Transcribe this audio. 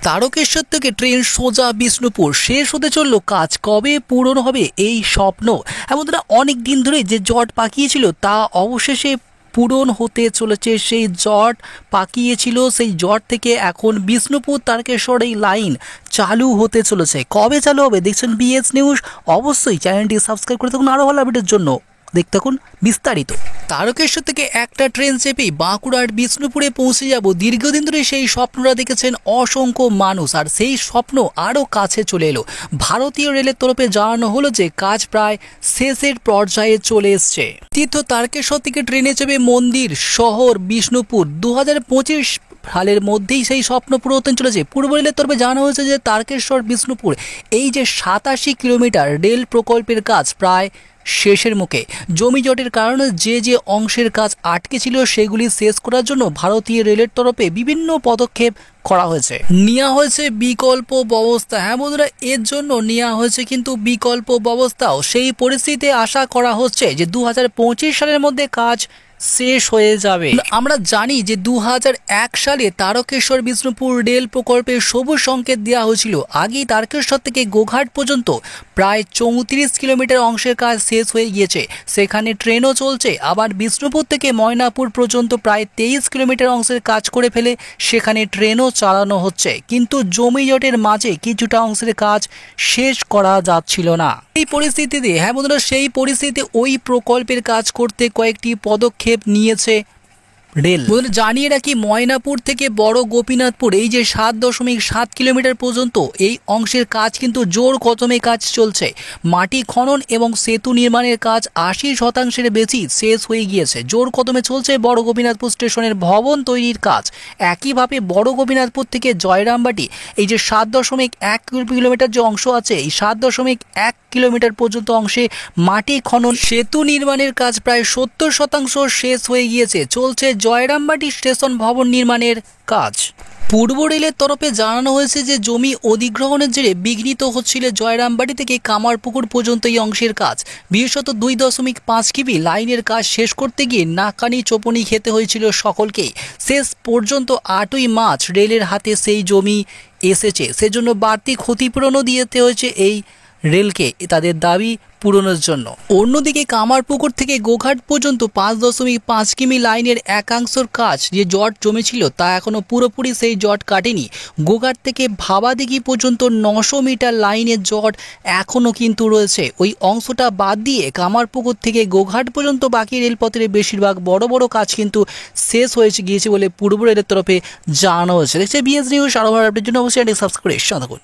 তারকেশ্বর থেকে ট্রেন সোজা বিষ্ণুপুর, শেষ হতে চলল কাজ, কবে পূরণ হবে এই স্বপ্ন? এমনটা অনেক দিন ধরে যে জট পাকিয়েছিল তা অবশেষে পূরণ হতে চলেছে। সেই জট পাকিয়েছিল, সেই জট থেকে এখন বিষ্ণুপুর তারকেশ্বর এই লাইন চালু হতে চলেছে। কবে চালু হবে দেখছেন বিএস নিউজ, অবশ্যই চ্যানেলটি সাবস্ক্রাইব করে থাকুন আরও ভালো আপডেটের জন্য। দেখতে থাকুন বিস্তারিত। তারকেশ্বর থেকে একটা ট্রেন চেপেই বাঁকুড়ার বিষ্ণুপুরে পৌঁছে যাব। দীর্ঘদিন ধরে সেই স্বপ্নটা দেখেছেন অসংখ্য মানুষ, আর সেই স্বপ্ন আরও কাছে চলে এলো। ভারতীয় রেলের তরফে জানানো হলো যে কাজ প্রায় শেষের পর্যায়ে চলে এসছে। তীর্থ তারকেশ্বর থেকে ট্রেনে চেপে মন্দির শহর বিষ্ণুপুর 2025 সালের মধ্যেই সেই স্বপ্ন পুরো হতে চলেছে। পূর্ব রেলের তরফে জানানো হয়েছে যে তারকেশ্বর বিষ্ণুপুর এই যে 87 কিলোমিটার রেল প্রকল্পের কাজ প্রায় শেষের মুখে। জমি জটের কারণে যে অংশের কাজ আটকে ছিল সেগুলি শেষ করার জন্য ভারতীয় রেলের তরফে বিভিন্ন পদক্ষেপ করা হয়েছে, নেওয়া হয়েছে বিকল্প ব্যবস্থা। হ্যাঁ বন্ধুরা, এর জন্য নেওয়া হয়েছে কিন্তু বিকল্প ব্যবস্থাও। সেই পরিস্থিতিতে আশা করা হচ্ছে যে 2025 সালের মধ্যে কাজ শেষ হয়ে যাবে। আমরা জানি যে 2001 সালে তারকেশ্বর বিষ্ণুপুর রেল প্রকল্পে সবুজ সংকেত দেওয়া হয়েছিল। আগেই তারকেশ্বর থেকে গোঘাট পর্যন্ত প্রায় 34 কিলোমিটার অংশের কাজ শেষ হয়ে গিয়েছে, সেখানে ট্রেনও চলছে। আবার বিষ্ণুপুর থেকে ময়নাপুর পর্যন্ত প্রায় 23 কিলোমিটার অংশের কাজ করে ফেলে সেখানে ট্রেনও চালানো হচ্ছে, কিন্তু জমি জটের মাঝে কিছুটা অংশের কাজ শেষ করা যাচ্ছিল না। এই পরিস্থিতিতে হ্যাঁ বন্ধুরা, সেই পরিস্থিতিতে ওই প্রকল্পের কাজ করতে কয়েকটি পদক্ষেপ নিয়েছে রেল। জানিয়ে রাখি, ময়নাপুর থেকে বড় গোপীনাথপুর এই যে 7.7 কিলোমিটার পর্যন্ত এই অংশের কাজ কিন্তু জোর কদমে কাজ চলছে। মাটি খনন এবং সেতু নির্মাণের কাজ 80% বেশি শেষ হয়ে গিয়েছে। জোর কদমে চলছে বড় গোপীনাথপুর স্টেশনের ভবন তৈরির কাজ। একইভাবে বড় গোপীনাথপুর থেকে জয়রামবাটি এই যে 7.1 কিলোমিটার যে অংশ আছে, এই 7.1 কিলোমিটার পর্যন্ত অংশে মাটি খনন সেতু নির্মাণের কাজ প্রায় 70% শেষ হয়ে গিয়েছে। চলছে জয়রামবাটি স্টেশন ভবন নির্মাণের কাজ। পূর্ব রেলের তরফে জানানো হয়েছে যে জমি অধিগ্রহণের জেরে বিঘ্নিত হচ্ছিল জয়রামবাটি থেকে কামারপুকুর পর্যন্ত এই অংশের কাজ। বিশেষত 2.5 কিমি লাইনের কাজ শেষ করতে গিয়ে নাকানি চোপনি খেতে হয়েছিল সকলকেই। শেষ পর্যন্ত 8ই মার্চ রেলের হাতে সেই জমি এসেছে, সেজন্য বাড়তি ক্ষতিপূরণও দিতে হয়েছে এই রেলকে তাদের দাবি পূরণের জন্য। অন্যদিকে কামারপুকুর থেকে গোঘাট পর্যন্ত 5.5 কিমি লাইনের একাংশের কাজ যে জট জমেছিল তা এখনো পুরোপুরি সেই জট কাটেনি। গোঘাট থেকে ভাবাদিঘি পর্যন্ত 900 মিটার লাইনের জট এখনো কিন্তু রয়েছে। ওই অংশটা বাদ দিয়ে কামারপুকুর থেকে গোঘাট পর্যন্ত বাকি রেলপথের বেশিরভাগ বড় বড় কাজ কিন্তু শেষ হয়েছে গিয়েছে বলে পূর্ব রেলের তরফে জানানো হয়েছে। দেখছে বিএস নিউজ, আরও আপডেটের জন্য অবশ্যই সাবস্ক্রাইব করে থাকুন।